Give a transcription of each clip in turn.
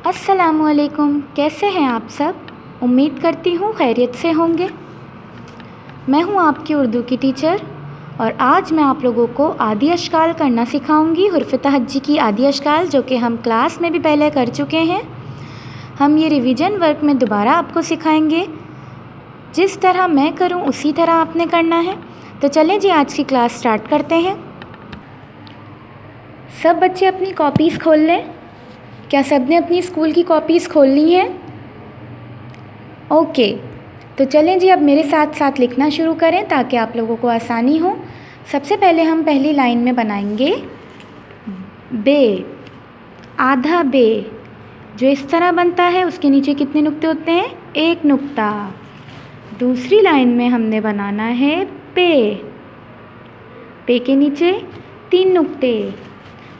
अस्सलामुअलैकुम। कैसे हैं आप सब? उम्मीद करती हूँ खैरियत से होंगे। मैं हूँ आपकी उर्दू की टीचर और आज मैं आप लोगों को आदि अशकाल करना सिखाऊंगी। हुर्फ़ तहज्जी की आदि अशकाल जो कि हम क्लास में भी पहले कर चुके हैं। हम ये रिवीजन वर्क में दोबारा आपको सिखाएंगे। जिस तरह मैं करूँ उसी तरह आपने करना है। तो चलें जी, आज की क्लास स्टार्ट करते हैं। सब बच्चे अपनी कॉपीज़ खोल लें। क्या सब ने अपनी स्कूल की कॉपीज़ खोल ली हैं? ओके, तो चलें जी, अब मेरे साथ साथ लिखना शुरू करें ताकि आप लोगों को आसानी हो। सबसे पहले हम पहली लाइन में बनाएंगे बे, आधा बे। जो इस तरह बनता है उसके नीचे कितने नुक्ते होते हैं? एक नुक्ता। दूसरी लाइन में हमने बनाना है पे, पे के नीचे 3 नुक्ते।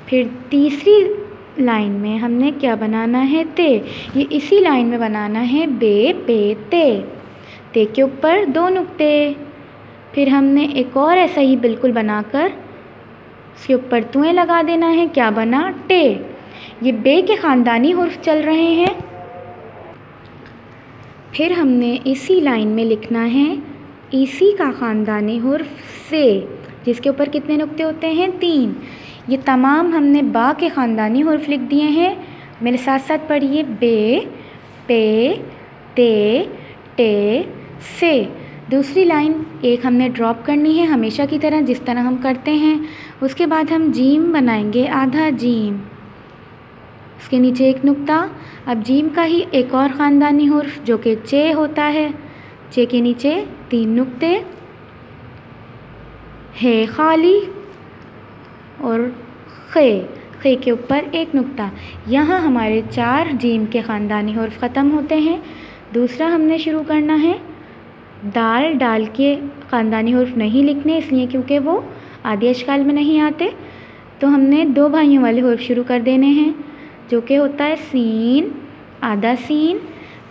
फिर तीसरी लाइन में हमने क्या बनाना है? ते। ये इसी लाइन में बनाना है बे पे ते के ऊपर 2 नुक्ते। फिर हमने एक और ऐसा ही बिल्कुल बनाकर उसके ऊपर तुएं लगा देना है। क्या बना? टे। ये बे के ख़ानदानी हुर्फ चल रहे हैं। फिर हमने इसी लाइन में लिखना है इसी का ख़ानदानी हुर्फ से, जिसके ऊपर कितने नुक्ते होते हैं? 3। ये तमाम हमने बा के ख़ानदानी हुर्फ लिख दिए हैं। मेरे साथ साथ पढ़िए बे पे ते से। दूसरी लाइन एक हमने ड्रॉप करनी है हमेशा की तरह जिस तरह हम करते हैं। उसके बाद हम जीम बनाएंगे, आधा जीम, उसके नीचे 1 नुक्ता। अब जीम का ही एक और ख़ानदानी हुर्फ जो कि चे होता है। चे के नीचे 3 नुक्ते, है खाली और खे के ऊपर 1 नुक्ता। यहाँ हमारे 4 जीम के ख़ानदानी हुर्फ ख़त्म होते हैं। दूसरा हमने शुरू करना है डाल के ख़ानदानी हुर्फ नहीं लिखने, इसलिए क्योंकि वो आदि अशकाल में नहीं आते। तो हमने 2 भाइयों वाले हुर्फ शुरू कर देने हैं जो कि होता है सीन, आधा सीन।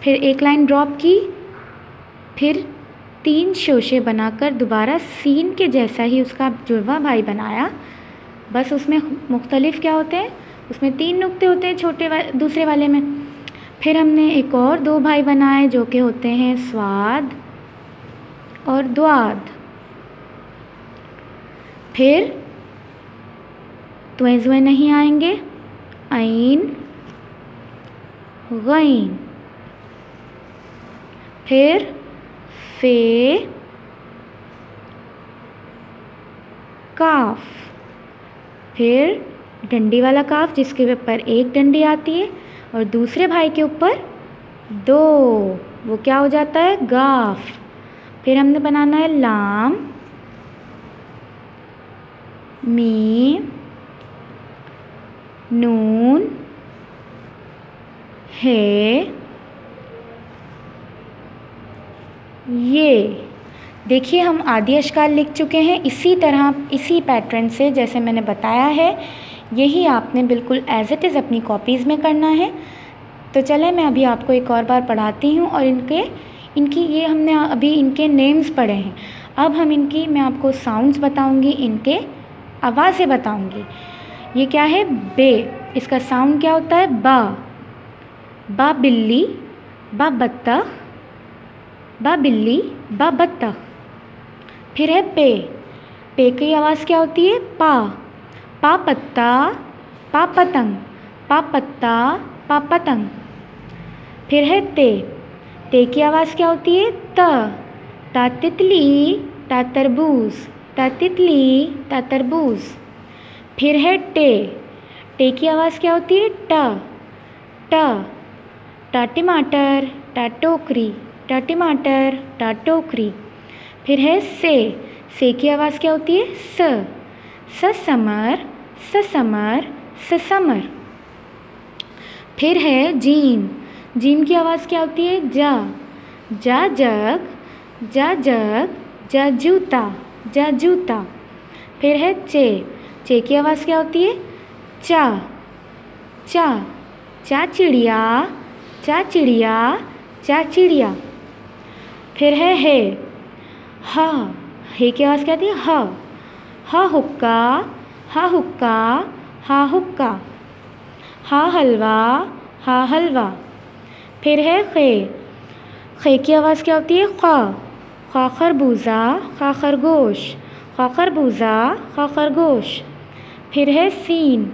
फिर 1 लाइन ड्रॉप की, फिर 3 शोशे बनाकर दोबारा सीन के जैसा ही उसका जुड़वा भाई बनाया। बस उसमें मुख्तलिफ क्या होते हैं? उसमें 3 नुक्ते होते हैं दूसरे वाले में। फिर हमने एक और 2 भाई बनाए जो कि होते हैं स्वाद और द्वाद। फिर तुएं जुएं नहीं आएंगे, ऐन गैन। फिर फे काफ। फिर डंडी वाला काफ जिसके ऊपर 1 डंडी आती है और दूसरे भाई के ऊपर 2, वो क्या हो जाता है? गाफ। फिर हमने बनाना है लाम, मीम, नून, है, ये। देखिए हम आदि अशकाल लिख चुके हैं इसी तरह, इसी पैटर्न से जैसे मैंने बताया है। यही आपने बिल्कुल एज़ इट इज़ अपनी कॉपीज़ में करना है। तो चलें मैं अभी आपको एक और बार पढ़ाती हूँ और इनकी ये हमने अभी इनके नेम्स पढ़े हैं। अब हम मैं आपको साउंड्स बताऊँगी, इनके आवाज़ें बताऊँगी। ये क्या है? बे। इसका साउंड क्या होता है? बा बिल्ली, बा बत्तख, बा बिल्ली, बा बत्तख। फिर है पे की आवाज़ क्या होती है? पा पत्ता, पा पतंग, पा पत्ता, पा पतंग। फिर है ते की आवाज़ क्या होती है? ता तितली, ता तरबूज, ता तितली, ता तरबूज। फिर है टे की आवाज़ क्या होती है? टा टमाटर, टा टोकरी, टा टमाटर, टा टोकरी। फिर है से की आवाज़ क्या होती है? Summer, summer. फिर है जीम की आवाज़ क्या होती है? जा जग, जा जूता, जा जूता। फिर है चे की आवाज़ क्या होती है? चा चिड़िया, चा चिड़िया। फिर है हे की आवाज़ क्या आती है? हा हुक्का, हा हुक्का। हा हलवा, हा हलवा। फिर है खे। खे की आवाज़ क्या होती है? खा खरबूजा, खा खरगोश, खा खरबूजा, खा खरगोश। फिर है सीन।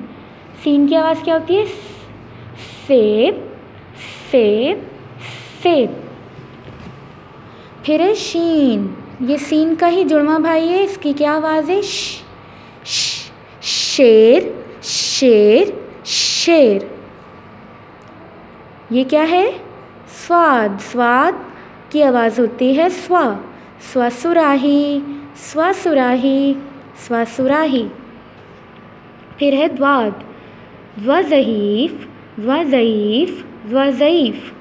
सीन की आवाज़ क्या होती है? सेब, सेब, सेब। फिर है शीन। ये सीन का ही जुड़वा भाई है, इसकी क्या आवाज़ है? शेर, शेर, शेर। ये क्या है? स्वाद। स्वाद की आवाज़ होती है स्वा। स्वसुराही, स्वसुराही, स्वसुराही। फिर है द्वाद। द्वज़ईफ़, द्वज़ईफ़, द्वज़ईफ़।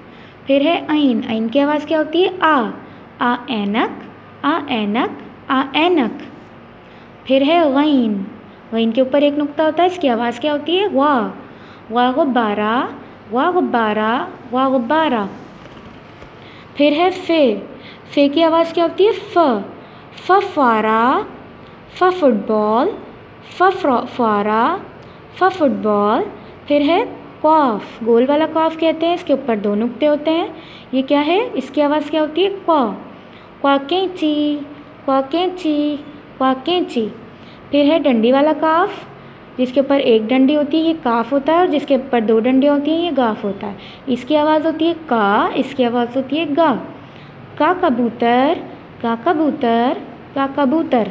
फिर है ऐन। ऐन की आवाज़ क्या होती है? आ ऐनक, आ ऐनक, आ ऐनक। फिर है गैन। गैन के ऊपर एक नुक्ता होता है, इसकी आवाज़ क्या होती है? वा गुब्बारा, वा गुब्बारा, वा गुब्बारा। फिर है फे। फे की आवाज़ क्या होती है? फुब्बारा, फ फुटबॉल, फुब्बारा, फ फुटबॉल। फिर है कॉफ। गोल वाला कॉफ कहते हैं, इसके ऊपर दो नुक्ते होते हैं। ये क्या है? इसकी आवाज़ क्या होती है? क्वा कैंची, क्वा कैंची, क्वा कैंची। फिर है डंडी वाला काफ, जिसके ऊपर एक डंडी होती है ये काफ होता है, और जिसके ऊपर दो डंडियाँ होती हैं ये गाफ होता है। इसकी आवाज़ होती है का, इसकी आवाज़ होती है गा। का कबूतर, का कबूतर, का कबूतर।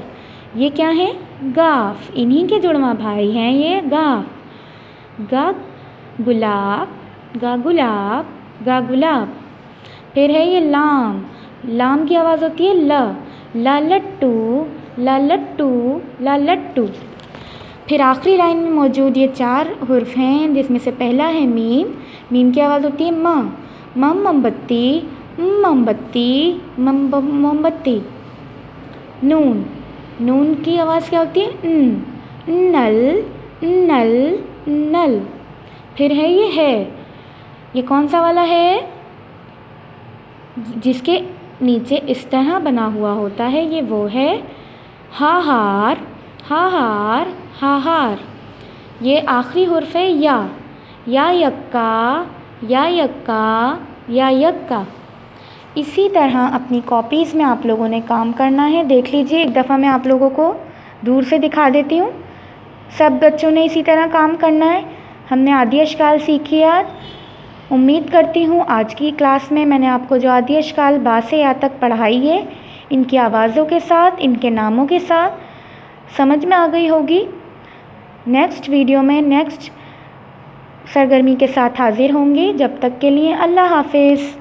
ये क्या है? गाफ। इन्हीं के जुड़वा भाई हैं ये गाफ। गा गुलाब, गा गुलाब, गा गुलाब। फिर है ये लाम। लाम की आवाज़ होती है ला लट्टू, ला लट्टू, ला लट्टू। फिर आखिरी लाइन में मौजूद ये 4 हुर्फ हैं, जिसमें से पहला है मीम। मीम की आवाज़ होती है मोमबत्ती, मोमबत्ती, मोमबत्ती। नून। नून की आवाज़ क्या होती है? नल, नल, नल। फिर है ये है। ये कौन सा वाला है? जिसके नीचे इस तरह बना हुआ होता है, ये वो है हाहार, हाहार, हाहार। ये आखिरी हुर्फ है या यक्का, या यक्का, या यक्का। इसी तरह अपनी कॉपीज़ में आप लोगों ने काम करना है। देख लीजिए, एक दफ़ा मैं आप लोगों को दूर से दिखा देती हूँ। सब बच्चों ने इसी तरह काम करना है। हमने आदि अश्काल सीखी आज। उम्मीद करती हूँ आज की क्लास में मैंने आपको जो आदि अश्काल बा से या तक पढ़ाई है, इनकी आवाज़ों के साथ, इनके नामों के साथ समझ में आ गई होगी। नेक्स्ट वीडियो में नेक्स्ट सरगर्मी के साथ हाजिर होंगी। जब तक के लिए अल्लाह हाफिज़।